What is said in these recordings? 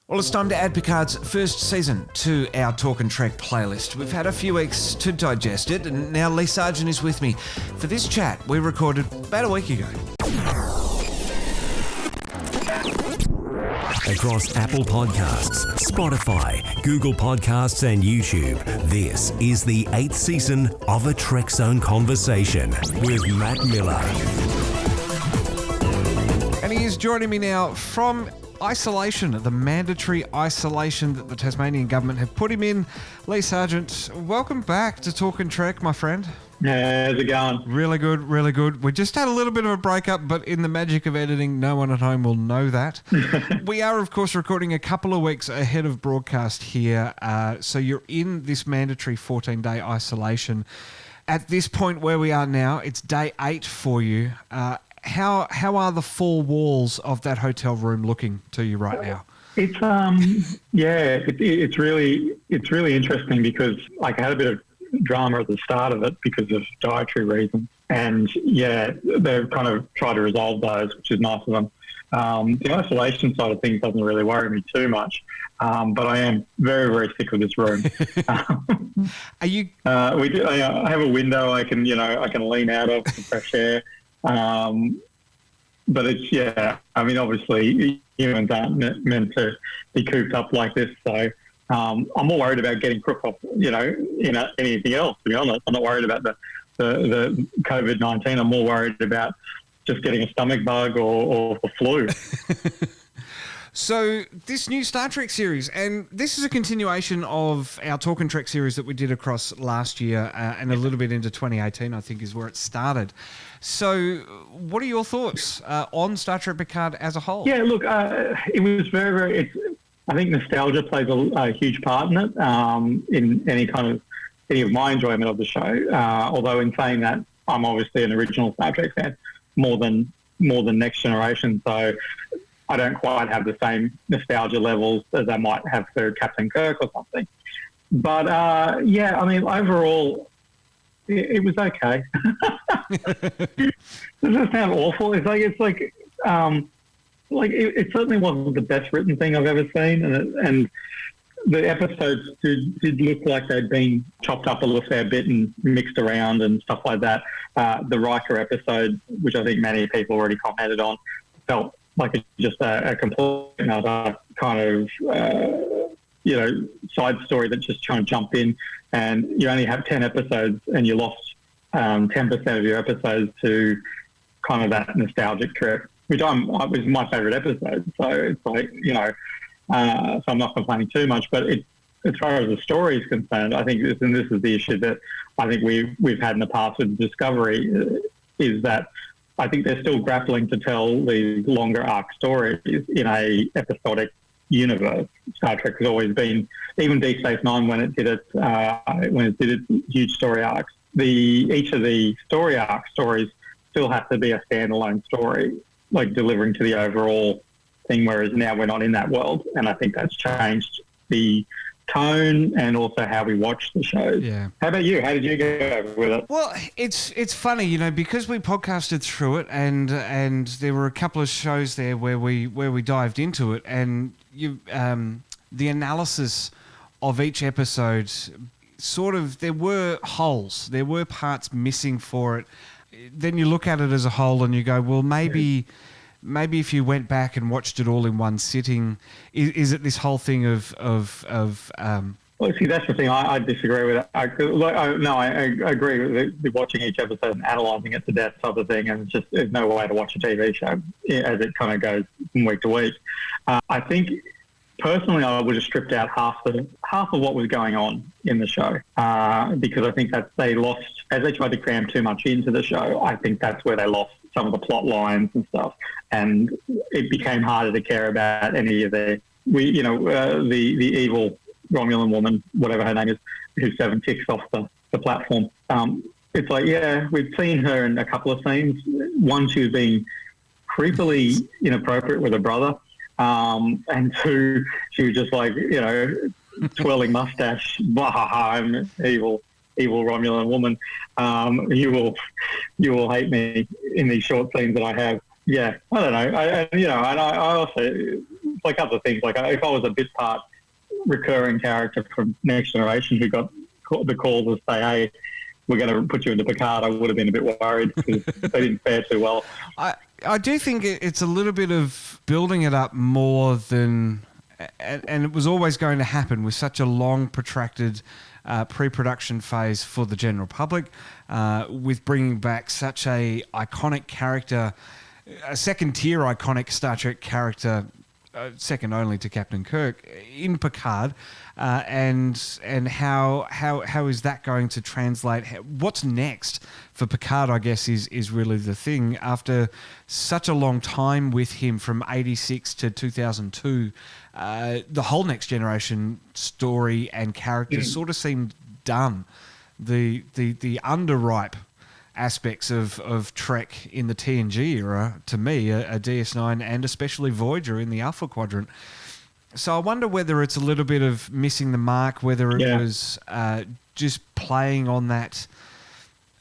Well, it's time to add Picard's first season to our Talkin Trek playlist. We've had a few weeks to digest it, and now Lee Sargent is with me for this chat we recorded about a week ago. Across Apple Podcasts, Spotify, Google Podcasts and YouTube, this is the 8th season of a Trekzone Conversation with Matt Miller. And he is joining me now from isolation, the mandatory isolation that the Tasmanian government have put him in. Lee Sargent, welcome back to Talkin Trek, my friend. Yeah, how's it going? Really good, really good. We just had a little bit of a breakup, but in the magic of editing, no one at home will know that. We are, of course, recording a couple of weeks ahead of broadcast here, so you're in this mandatory 14-day isolation. At this point where we are now, it's day 8 for you. How are the 4 walls of that hotel room looking to you right now? It's it's really interesting because I had a bit of drama at the start of it because of dietary reasons, and they've kind of tried to resolve those, which is nice of them. The isolation side of things doesn't really worry me too much, but I am very, very sick of this room. Are you? I have a window I can lean out of for fresh air. But it's, obviously humans aren't meant to be cooped up like this. So, I'm more worried about getting crook off, anything else, to be honest. I'm not worried about the COVID-19. I'm more worried about just getting a stomach bug or the flu. So this new Star Trek series, and this is a continuation of our Talkin Trek series that we did across last year and a little bit into 2018, I think is where it started. So what are your thoughts on Star Trek Picard as a whole? Yeah, look, it was very, I think nostalgia plays a huge part in it, in any of my enjoyment of the show. Although in saying that, I'm obviously an original Star Trek fan more than Next Generation, so I don't quite have the same nostalgia levels as I might have for Captain Kirk or something. But, overall, it was okay. Does that sound awful? It certainly wasn't the best written thing I've ever seen. And the episodes did look like they'd been chopped up a little fair bit and mixed around and stuff like that. The Riker episode, which I think many people already commented on, felt like it's just a complete another kind of, side story that's just trying to jump in, and you only have 10 episodes and you lost 10% of your episodes to kind of that nostalgic trip, which was my favourite episode. So it's like, so I'm not complaining too much, but as far as the story is concerned, I think this is the issue that I think we've had in the past with Discovery, is that I think they're still grappling to tell these longer arc stories in a episodic universe. Star Trek has always been, even Deep Space Nine when it did its huge story arcs, each of the story arc stories still have to be a standalone story, like delivering to the overall thing, whereas now we're not in that world, and I think that's changed the tone and also how we watch the shows. Yeah. How about you? How did you go with it? Well, it's funny, because we podcasted through it, and there were a couple of shows there where we dived into it, and the analysis of each episode, sort of, there were holes, there were parts missing for it. Then you look at it as a whole and you go, well, maybe if you went back and watched it all in one sitting, is it this whole thing of Well, see, that's the thing. I disagree with it. I agree with watching each episode and analysing it to death type of thing, and there's no way to watch a TV show as it kind of goes from week to week. I think, personally, I would have stripped out half of what was going on in the show, because I think that they lost, as they tried to cram too much into the show, I think that's where they lost some of the plot lines and stuff, and it became harder to care about any of the evil Romulan woman, whatever her name is, who 7 ticks off the platform. It's like, we've seen her in a couple of scenes. One, she was being creepily inappropriate with her brother, and 2, she was just like, twirling mustache. I'm an evil Romulan woman. You will hate me in these short scenes that I have. Yeah, I don't know. I also, like other things. Like if I was a bit part recurring character from Next Generation who got the call to say, hey, we're going to put you into Picard, I would have been a bit worried because they didn't fare too well. I do think it's a little bit of building it up more than... And it was always going to happen with such a long, protracted pre-production phase for the general public, with bringing back such a iconic character, a second-tier iconic Star Trek character, second only to Captain Kirk, in Picard, and how is that going to translate? What's next for Picard, I guess, is really the thing. After such a long time with him from 86 to 2002, the whole Next Generation story and characters sort of seemed done. The underripe aspects of Trek in the TNG era, to me, a DS9 and especially Voyager in the Alpha Quadrant. So I wonder whether it's a little bit of missing the mark, whether it was just playing on that.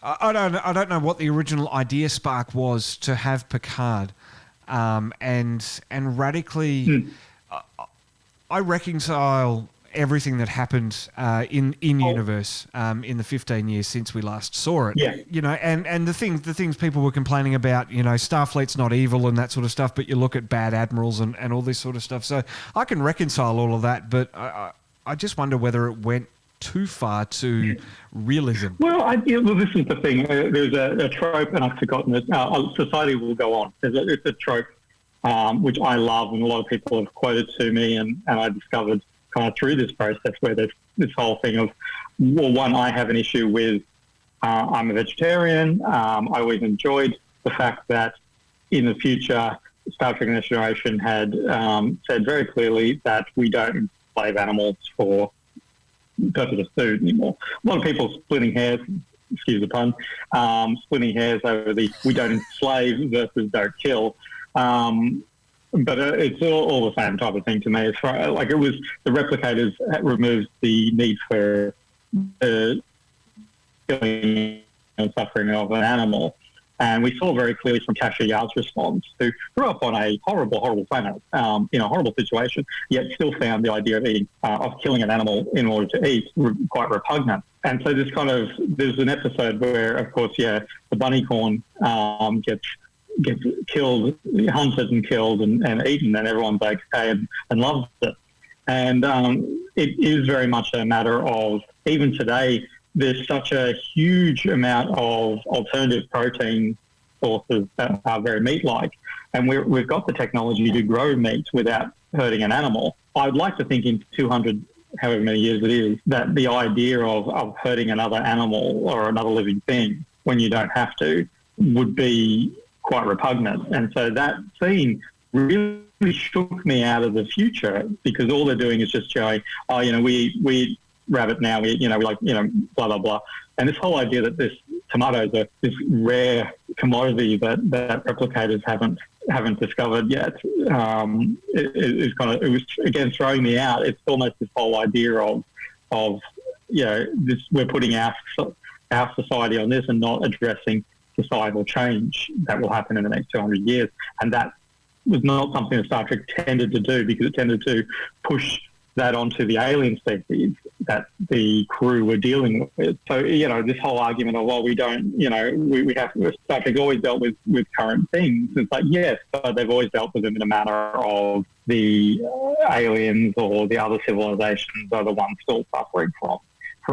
I don't know what the original idea spark was to have Picard, and radically. I reconcile everything that happened in universe in the 15 years since we last saw it. Yeah. You know, and the things people were complaining about, you know, Starfleet's not evil and that sort of stuff, but you look at bad admirals and all this sort of stuff. So I can reconcile all of that, but I just wonder whether it went too far to realism. Well, this is the thing. There's a trope, and I've forgotten it. Society will go on. It's a trope which I love, and a lot of people have quoted to me, and I discovered kind of through this process where there's this whole thing of, well, one, I have an issue with, I'm a vegetarian. I always enjoyed the fact that in the future, Star Trek Next Generation had said very clearly that we don't enslave animals for purpose of food anymore. A lot of people splitting hairs, excuse the pun, splitting hairs over the we don't enslave versus don't kill. But it's all the same type of thing to me. As far like it was, the replicators removed the need for killing and suffering of an animal. And we saw very clearly from Cassia Yard's response, who grew up on a horrible, horrible planet, in a horrible situation, yet still found the idea of eating, of killing an animal in order to eat quite repugnant. And so this kind of, there's an episode where, of course, the bunny corn gets killed, hunted and killed and eaten, and everyone's like, okay, and loves it. And it is very much a matter of, even today, there's such a huge amount of alternative protein sources that are very meat-like, and we've got the technology to grow meat without hurting an animal. I would like to think in 200, however many years it is, that the idea of hurting another animal or another living thing when you don't have to would be quite repugnant. And so that scene really shook me out of the future, because all they're doing is just showing, we eat rabbit now, we like, blah, blah, blah. And this whole idea that tomatoes are this rare commodity that replicators haven't discovered yet, it was again throwing me out. It's almost this whole idea of this, we're putting our society on this and not addressing societal change that will happen in the next 200 years. And that was not something that Star Trek tended to do, because it tended to push that onto the alien species that the crew were dealing with. So, this whole argument of, we don't, we have, Star Trek's always dealt with current things. It's like, yes, but they've always dealt with them in a manner of the aliens or the other civilizations are the ones still suffering from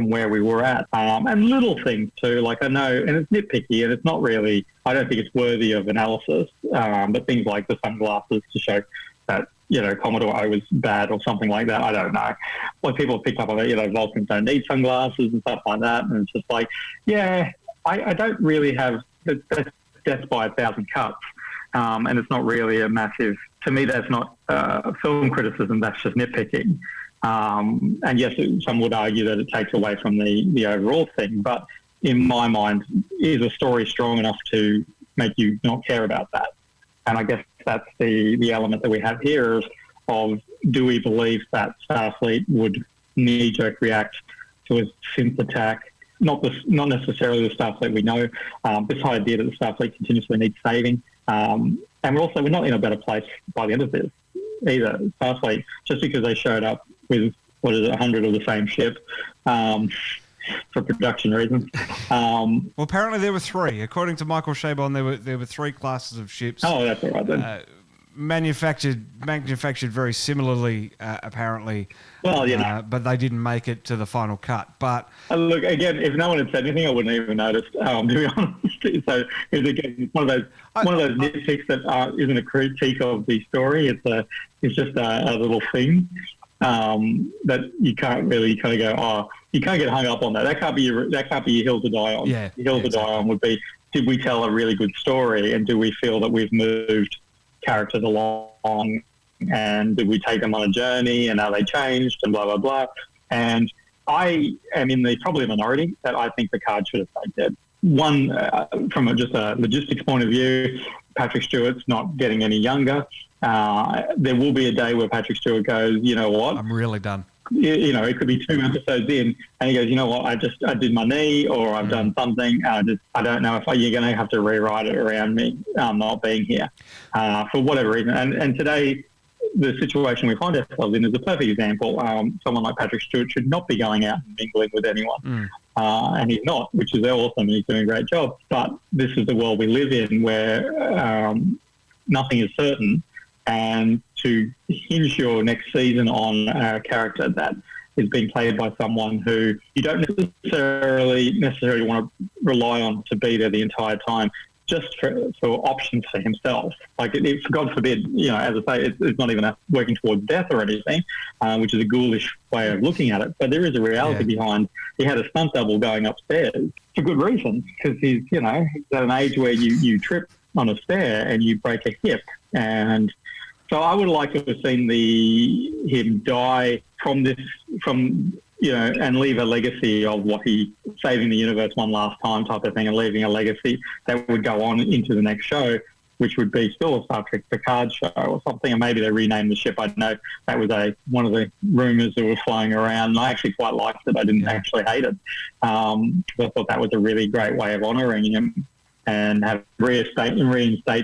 where we were at. And little things too, like I know, and it's nitpicky, and it's not really, I don't think it's worthy of analysis, but things like the sunglasses to show that, Commodore O was bad or something like that. I don't know. Like people pick up on it, Vulcans don't need sunglasses and stuff like that. And it's just like, I don't really have, that's death by 1,000 cuts. And it's not really a massive, to me, that's not film criticism, that's just nitpicking. And yes, some would argue that it takes away from the overall thing, but in my mind, is a story strong enough to make you not care about that? And I guess that's the element that we have here of do we believe that Starfleet would knee-jerk react to a synth attack? Not necessarily the Starfleet we know. This idea that the Starfleet continuously needs saving. And we're not in a better place by the end of this. either. Starfleet, just because they showed up with, 100 of the same ship for production reasons. Well, apparently there were 3. According to Michael Chabon, there were 3 classes of ships. Oh, that's all right then. Manufactured very similarly, apparently. Well, yeah. But they didn't make it to the final cut. But look, again, if no one had said anything, I wouldn't even noticed. To be honest, so it's one of those nitpicks that isn't a critique of the story. It's just a little thing that you can't really kind of go. Oh, you can't get hung up on that. That can't be your hill to die on. Yeah, the hill to die on would be: did we tell a really good story, and do we feel that we've moved characters along, and did we take them on a journey, and are they changed, and blah blah blah. And I am in the probably minority that I think Picard should have stayed dead. One, from just a logistics point of view, Patrick Stewart's not getting any younger. There will be a day where Patrick Stewart goes, you know what? I'm really done. You know, it could be 2 episodes in, and he goes, you know what? I did my knee, or I've done something. I don't know if you're going to have to rewrite it around me not being here for whatever reason. And today, the situation we find ourselves in is a perfect example. Someone like Patrick Stewart should not be going out and mingling with anyone. And he's not, which is awesome. He's doing a great job. But this is the world we live in, where nothing is certain. And to hinge your next season on a character that is being played by someone who you don't necessarily want to rely on to be there the entire time, just for options for himself. Like, if God forbid, you know, as I say, it's not even working towards death or anything, which is a ghoulish way of looking at it. But there is a reality behind. He had a stunt double going upstairs for good reason, because he's at an age where you trip on a stair and you break a hip. And so I would like to have seen him die from and leave a legacy of what he saving the universe one last time type of thing, and leaving a legacy that would go on into the next show, which would be still a Star Trek Picard show or something, and maybe they renamed the ship. I know that was one of the rumours that were flying around, and I actually quite liked it. I didn't actually hate it. I thought that was a really great way of honouring him and have reinstate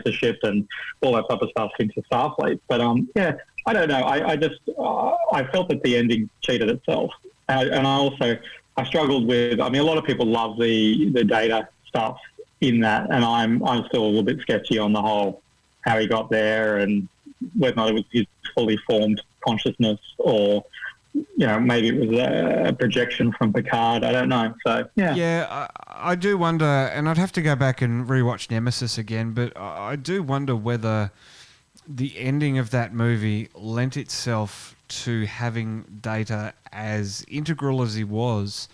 the ship and all that type of stuff into Starfleet. But I don't know. I felt that the ending cheated itself, and I struggled with. I mean, a lot of people love the data stuff in that, and I'm still a little bit sketchy on the whole how he got there and whether or not it was his fully formed consciousness, or maybe it was a projection from Picard. I don't know. So, yeah. Yeah, I do wonder, and I'd have to go back and rewatch Nemesis again, but I do wonder whether the ending of that movie lent itself to having Data as integral as he was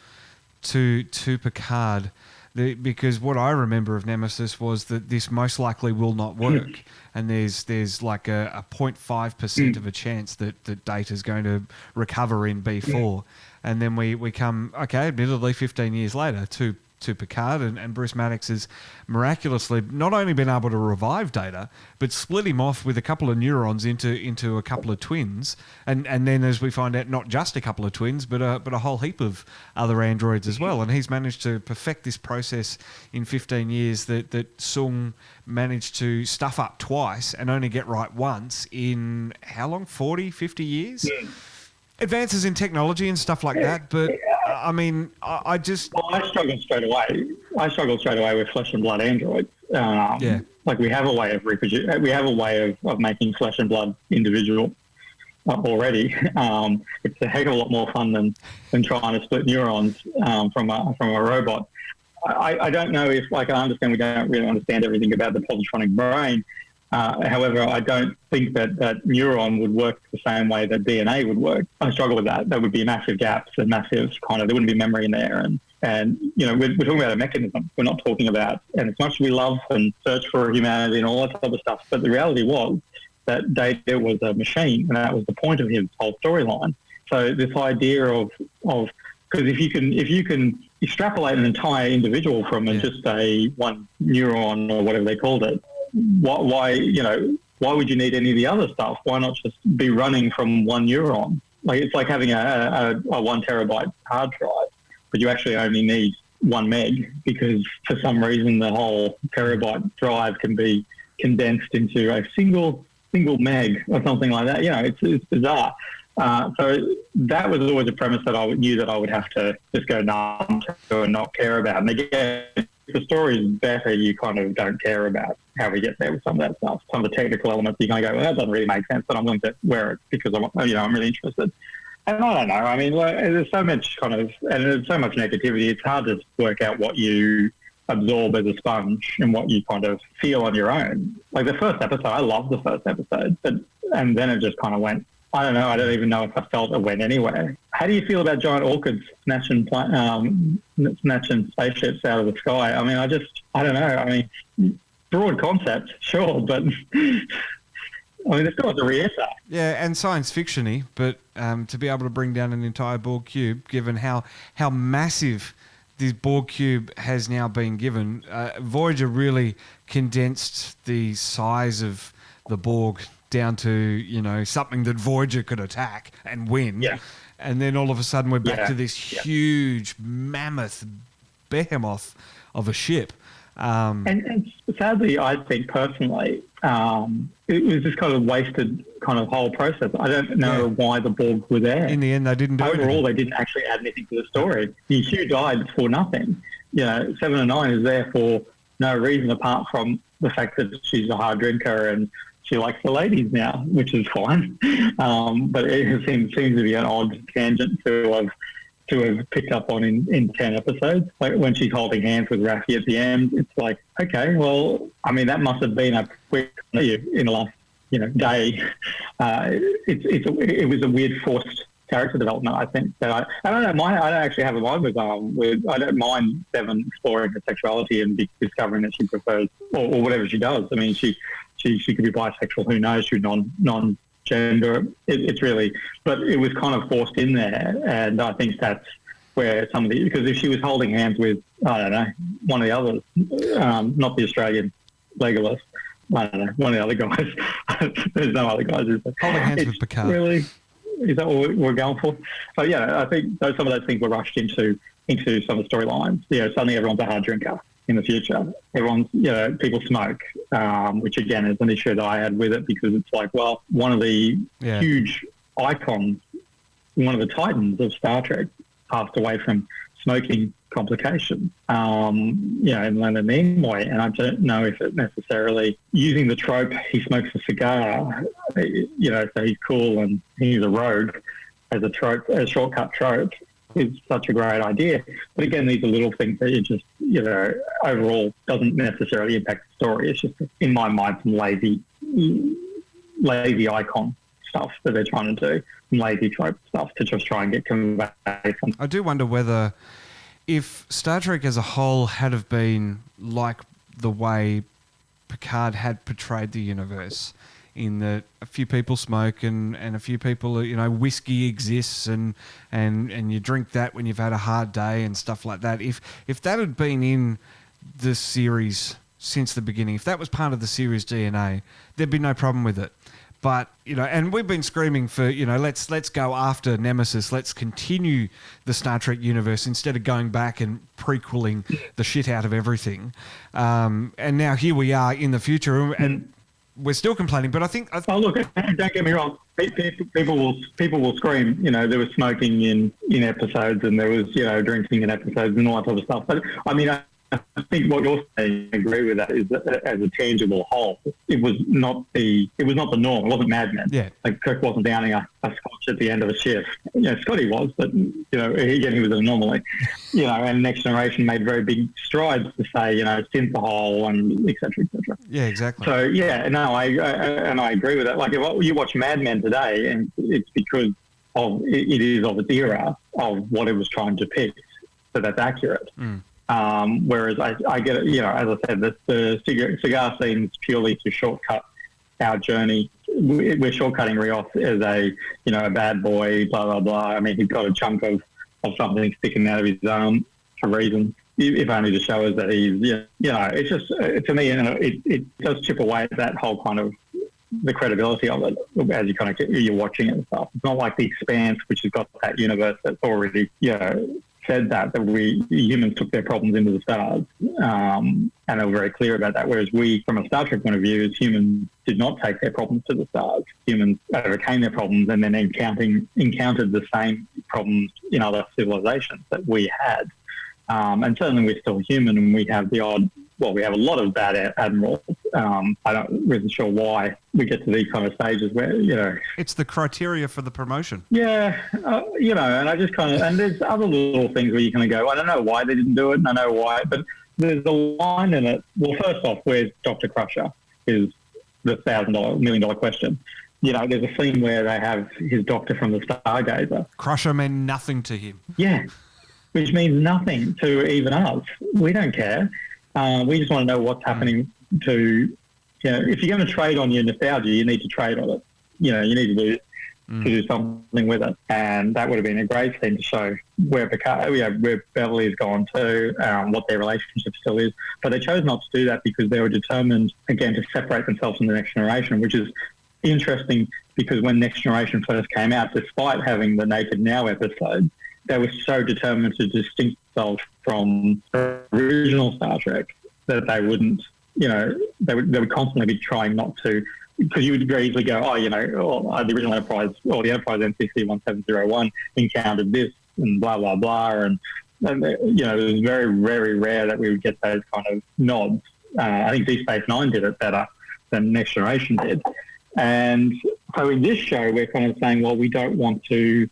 to Picard. Because what I remember of Nemesis was that this most likely will not work. And there's like a 0.5% of a chance that Data's going to recover in B4. And then we come, admittedly 15 years later to Picard, and Bruce Maddox has miraculously not only been able to revive Data, but split him off with a couple of neurons into a couple of twins, and then, as we find out, not just a couple of twins, but a whole heap of other androids as well. And he's managed to perfect this process in 15 years that Sung managed to stuff up twice and only get right once in how long? 40, 50 years? Advances in technology and stuff like that, but I mean, I struggled straight away. With flesh and blood androids. Like, we have a way of we have a way of making flesh and blood individual already. It's a heck of a lot more fun than trying to split neurons from a robot. I don't know if, I understand we don't really understand everything about the positronic brain. However, I don't think that Neuron would work the same way that DNA would work. I struggle with that. There would be massive gaps and massive there wouldn't be memory in there. And we're talking about a mechanism. We're not talking about, and as much as we love and search for humanity and all that type of stuff, but the reality was that Data was a machine, and that was the point of his whole storyline. So this idea of because if you can extrapolate an entire individual from just a one neuron or whatever they called it, why would you need any of the other stuff? Why not just be running from one neuron? Like, it's like having a 1 terabyte hard drive, but you actually only need 1 meg, because for some reason the whole terabyte drive can be condensed into a single single meg or something like that. It's bizarre. So that was always a premise that I knew that I would have to just go numb to and not care about. And again, if the story is better, you kind of don't care about how we get there with some of that stuff. Some of the technical elements, you kind of go, well, that doesn't really make sense, but I'm going to wear it because I'm really interested. And I don't know. I mean, there's so much and there's so much negativity. It's hard to work out what you absorb as a sponge and what you kind of feel on your own. Like the first episode, I loved the first episode, and then it just kind of went, I don't know. I don't even know if I felt it went anywhere. How do you feel about giant orchids snatching spaceships out of the sky? I mean, I don't know. I mean, broad concept, sure, but I mean, there's still has a re-answer. Yeah, and science fiction-y, but to be able to bring down an entire Borg cube, given how massive this Borg cube has now been given, Voyager really condensed the size of the Borg down to, something that Voyager could attack and win. Yeah. And then all of a sudden we're back to this huge mammoth behemoth of a ship. And sadly, I think personally, it was just kind of wasted kind of whole process. I don't know why the Borg were there. In the end, they didn't do Overall, anything. they didn't actually add anything to the story. Hugh died for nothing. 7 and 9 is there for no reason apart from the fact that she's a hard drinker and she likes the ladies now, which is fine. But it seems to be an odd tangent to have picked up on in 10 episodes. Like when she's holding hands with Raffi at the end, it's like, okay, well, I mean, that must have been a quick in the last day. It was a weird forced character development, I think. That I don't know. I don't actually have a mind with I don't mind Seven exploring her sexuality and discovering that she prefers or whatever she does. I mean, she could be bisexual. Who knows? She's non-gender. It's really, but it was kind of forced in there, and I think that's where because if she was holding hands with, I don't know, one of the others, not the Australian Legolas, I don't know, one of the other guys. There's no other guys. Holding hands with Picard. Really, is that what we're going for? So yeah, I think some of those things were rushed into some of the storylines. Suddenly everyone's a hard drinker. In the future, everyone's, people smoke, which again is an issue that I had with it because it's like, well, one of the huge icons, one of the titans of Star Trek passed away from smoking complications, in Leonard Nimoy, and I don't know if it necessarily using the trope, he smokes a cigar, so he's cool and he's a rogue as a trope, a shortcut trope. Is such a great idea. But again, these are little things that you just, overall doesn't necessarily impact the story. It's just, in my mind, some lazy icon stuff that they're trying to do, some lazy trope stuff to just try and get conveyed. I do wonder whether if Star Trek as a whole had have been like the way Picard had portrayed the universe, in that a few people smoke and a few people, whiskey exists and you drink that when you've had a hard day and stuff like that. If that had been in the series since the beginning, if that was part of the series DNA, there'd be no problem with it. But, and we've been screaming for, let's go after Nemesis. Let's continue the Star Trek universe instead of going back and prequeling the shit out of everything. And now here we are in the future and we're still complaining, but I think... Oh, look, don't get me wrong. People will scream, there was smoking in episodes and there was, drinking in episodes and all that sort of stuff. But, I mean, I think what you're saying, I agree with that, is that as a tangible whole, it was not the norm. It wasn't Mad Men. Yeah. Like, Kirk wasn't downing a scotch at the end of a shift. Scotty was, but, he was an anomaly. And Next Generation made very big strides to say, synthahol and et cetera, et cetera. Yeah, exactly. So, I agree with that. Like, if you watch Mad Men today, and it's because it is of its era of what it was trying to depict, so that's accurate. Whereas I get it, as I said, the cigar scene is purely to shortcut our journey. We're shortcutting Rios as a bad boy, blah, blah, blah. I mean, he's got a chunk of something sticking out of his arm for reasons, if only to show us that he's, it's just, to me, it does chip away at that whole kind of the credibility of it as you're watching it and stuff. It's not like The Expanse, which has got that universe that's already, said that we humans took their problems into the stars, and they were very clear about that. Whereas we, from a Star Trek point of view, as humans, did not take their problems to the stars. Humans overcame their problems and then encountered the same problems in other civilizations that we had. And certainly we're still human, and we have we have a lot of bad admirals. I wasn't sure why we get to these kind of stages where, It's the criteria for the promotion. Yeah, and I just and there's other little things where you kind of go, I don't know why they didn't do it, and I know why, but there's a line in it. Well, first off, where's Dr. Crusher is the $1,000, $1 million question. There's a scene where they have his doctor from the Stargazer. Crusher meant nothing to him. Yeah, which means nothing to even us. We don't care. We just want to know what's happening to, if you're going to trade on your nostalgia, you need to trade on it. You need to do something with it. And that would have been a great thing to show where where Beverly has gone to, what their relationship still is. But they chose not to do that because they were determined, again, to separate themselves from the Next Generation, which is interesting because when Next Generation first came out, despite having the Naked Now episode, they were so determined to distinct themselves from the original Star Trek that they wouldn't, they would constantly be trying not to, because you would very easily go, the original Enterprise, or the Enterprise NCC 1701 encountered this and blah, blah, blah. And it was very, very rare that we would get those kind of nods. I think Deep Space Nine did it better than Next Generation did. And so in this show, we're kind of saying, well, we don't want the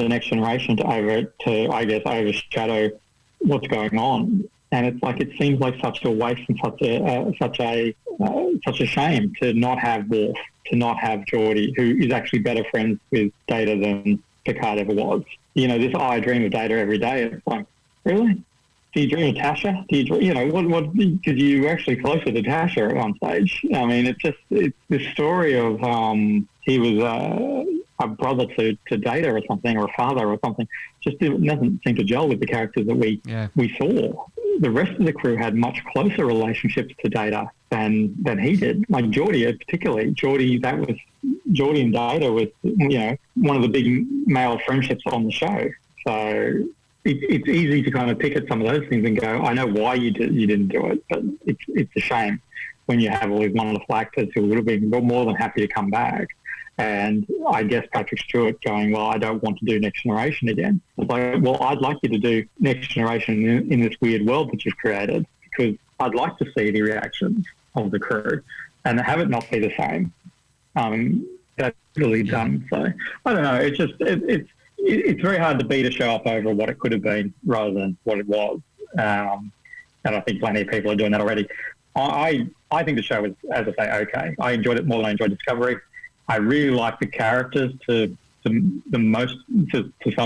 Next Generation to overshadow what's going on. And it's like, it seems like such a waste and such a shame to not have Worf, to not have Geordi, who is actually better friends with Data than Picard ever was. I dream of Data every day. It's like, really? Do you dream of Tasha? Do you dream, because you were actually closer to Tasha at one stage. I mean, it's this story of, he was a brother to Data or something, or a father or something. Just doesn't seem to gel with the characters that we saw. The rest of the crew had much closer relationships to Data than he did. Like Geordi, particularly. Geordi and Data was, one of the big male friendships on the show. So it's easy to kind of pick at some of those things and go, I know why you didn't do it, but it's a shame when you have all these wonderful actors who would have been more than happy to come back. And I guess Patrick Stewart going, well, I don't want to do Next Generation again. It's like, well, I'd like you to do Next Generation in this weird world that you've created, because I'd like to see the reactions of the crew and have it not be the same. That's really done. So I don't know. It's just it's very hard to beat a show up over what it could have been rather than what it was. And I think plenty of people are doing that already. I think the show was, as I say, okay. I enjoyed it more than I enjoyed Discovery. I really like the characters to some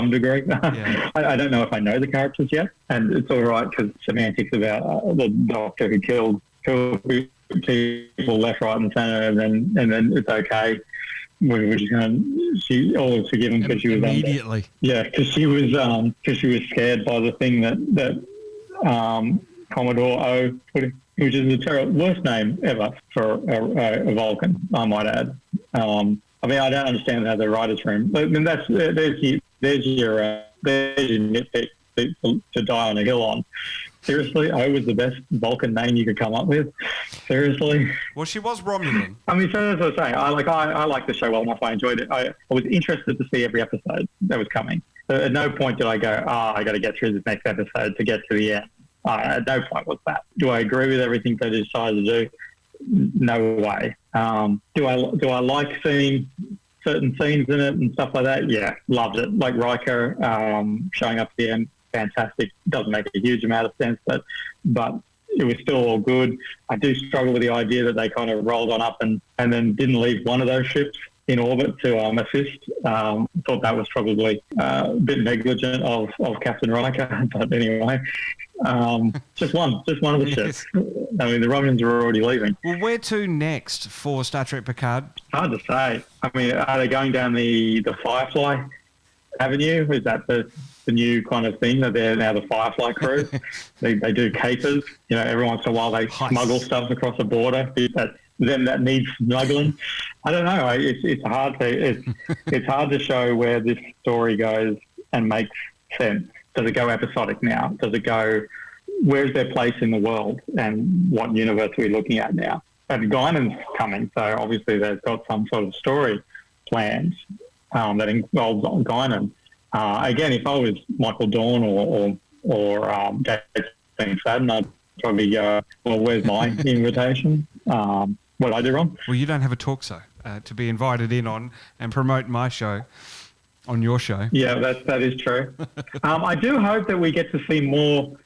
degree. Yeah. I don't know if I know the characters yet, and it's all right because semantics about the doctor who killed people left, right, and centre, and then it's okay. We're just she always forgiven because she was immediately. Because she was scared by the thing that Commodore O put in, which is the worst name ever for a Vulcan, I might add. I mean, I don't understand how the writers' room. But there's your nitpick to die on a hill on. Seriously, O was the best Vulcan name you could come up with. Seriously. Well, she was Romulan. I mean, so as I was saying, I like the show well enough. I enjoyed it. I was interested to see every episode that was coming. So at no point did I go, I got to get through this next episode to get to the end. At no point was that. Do I agree with everything they decided to do? No way. Do I like seeing certain scenes in it and stuff like that? Yeah, loved it. Like Riker showing up at the end, fantastic. Doesn't make a huge amount of sense, but it was still all good. I do struggle with the idea that they kind of rolled on up and then didn't leave one of those ships in orbit to assist. Thought that was probably a bit negligent of Captain Riker, but anyway. Just one of the ships. I mean, the Romulans are already leaving. Well, where to next for Star Trek Picard? Hard to say. I mean, are they going down the Firefly Avenue? Is that the new kind of thing that they're now the Firefly crew? they do capers. Every once in a while they smuggle stuff across the border. That needs smuggling. I don't know. It's hard to show where this story goes and makes sense. Does it go episodic now? Does it go, where's their place in the world and what universe are we looking at now? Guinan's coming, so obviously they've got some sort of story planned that involves Guinan. Again, if I was Michael Dorn or Jason Fadden, I'd probably go, well, where's my invitation? What did I do wrong? Well, you don't have a talk show to be invited in on and promote my show on your show. Yeah, that is true. I do hope that we get to see more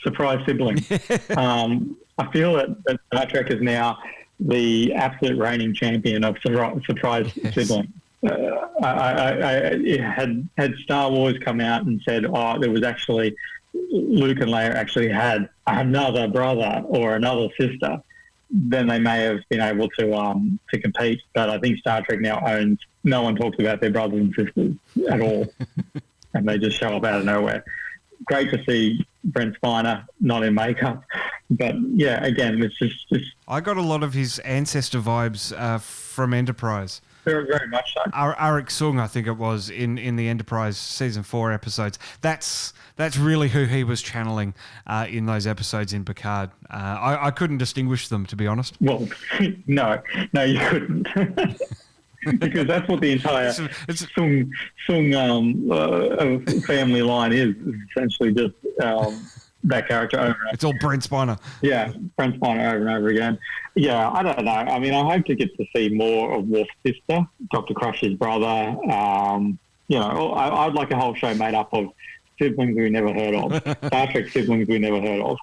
surprise siblings. I feel that Star Trek is now the absolute reigning champion of surprise siblings. Had Star Wars come out and said, oh, there was actually Luke and Leia actually had another brother or another sister, then they may have been able to compete. But I think Star Trek now owns. No one talks about their brothers and sisters at all, and they just show up out of nowhere. Great to see Brent Spiner not in makeup, but yeah, again, it's just. I got a lot of his ancestor vibes from Enterprise. Very, very much so. Arik Sung, I think it was, in the Enterprise Season 4 episodes. That's really who he was channeling in those episodes in Picard. I couldn't distinguish them, to be honest. Well, no, you couldn't. Because that's what the entire Sung family line is essentially just that character over and over. It's all Brent Spiner. Yeah, Brent Spiner over and over again. Yeah, I don't know. I mean, I hope to get to see more of Worf's sister, Dr. Crusher's brother. I'd like a whole show made up of siblings we never heard of. Star Trek siblings we never heard of.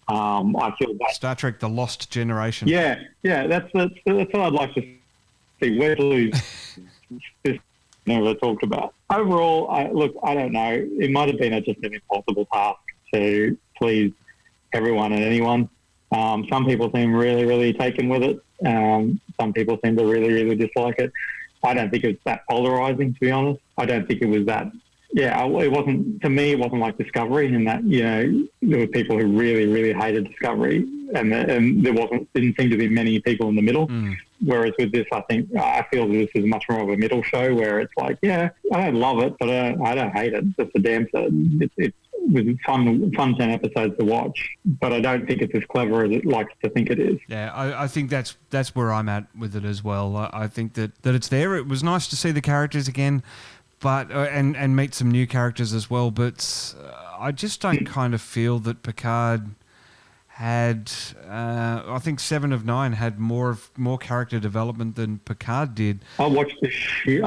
I feel that Star Trek: The Lost Generation. Yeah, that's what I'd like to see. Where Blue's sister never talked about. Overall, I don't know. It might have been just an impossible task to please everyone and anyone. Some people seem really, really taken with it. Some people seem to really, really dislike it. I don't think it's that polarizing, to be honest. I don't think it was that. Yeah, it wasn't. To me, it wasn't like Discovery, in that there were people who really, really hated Discovery, and didn't seem to be many people in the middle. Whereas with this, I feel this is much more of a middle show where it's like, yeah, I don't love it, but I don't hate it. It's a damn thing. It was fun 10 episodes to watch, but I don't think it's as clever as it likes to think it is. Yeah, I think that's where I'm at with it as well. I think that it's there. It was nice to see the characters again, but and meet some new characters as well. But I just don't kind of feel that Picard had. I think 7 of 9 had more character development than Picard did. I watched the shit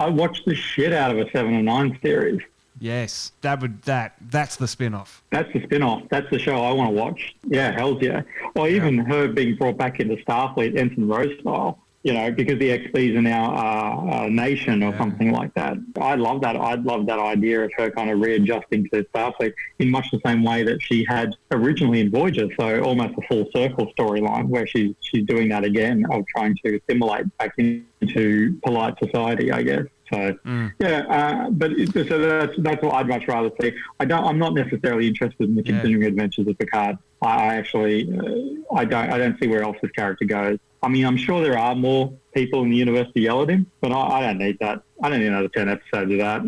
out of a 7 of 9 series. Yes, that's the spin-off. That's the spin-off. That's the show I want to watch. Yeah, hells yeah. Or even her being brought back into Starfleet, Ensign Rose style, because the XBs are now a nation or something like that. I love that. I'd love that idea of her kind of readjusting to Starfleet in much the same way that she had originally in Voyager, so almost a full circle storyline where she's doing that again of trying to assimilate back into polite society, I guess. So that's what I'd much rather see. I'm not necessarily interested in the continuing adventures of Picard. I don't see where else this character goes. I mean, I'm sure there are more people in the universe to yell at him, but I don't need that. I don't need another 10 episodes of that.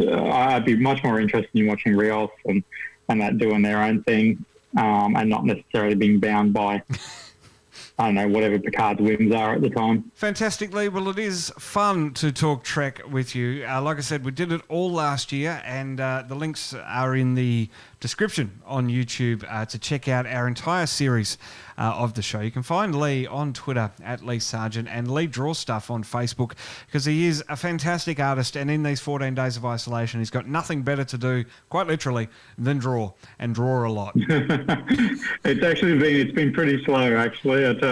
I'd be much more interested in watching Rios and that doing their own thing, and not necessarily being bound by I don't know, whatever Picard's whims are at the time. Fantastic, Lee. Well, it is fun to talk Trek with you. Like I said, we did it all last year, and the links are in the description on YouTube to check out our entire series of the show. You can find Lee on Twitter at Lee Sargent, and Lee draws stuff on Facebook because he is a fantastic artist, and in these 14 days of isolation, he's got nothing better to do, quite literally, than draw, and draw a lot. It's been pretty slow, actually, I tell you.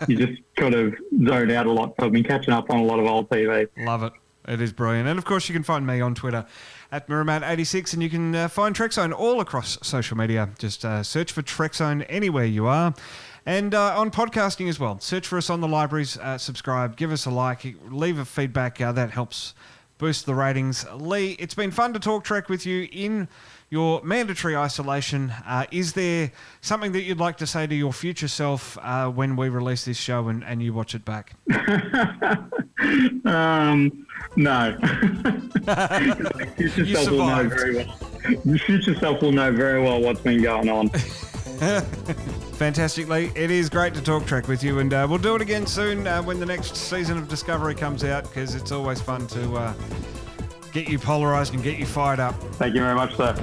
You just kind of zone out a lot. So I've been catching up on a lot of old TV. Love it. It is brilliant. And, of course, you can find me on Twitter at Miramat86, and you can find Trekzone all across social media. Just search for Trekzone anywhere you are. And on podcasting as well. Search for us on the libraries, subscribe, give us a like, leave a feedback. That helps boost the ratings. Lee, it's been fun to talk Trek with you in your mandatory isolation. Is there something that you'd like to say to your future self when we release this show and you watch it back? No. Your future self will know very well what's been going on. Fantastic, Lee. It is great to talk Trek with you, and we'll do it again soon when the next season of Discovery comes out, because it's always fun to get you polarised and get you fired up. Thank you very much, sir.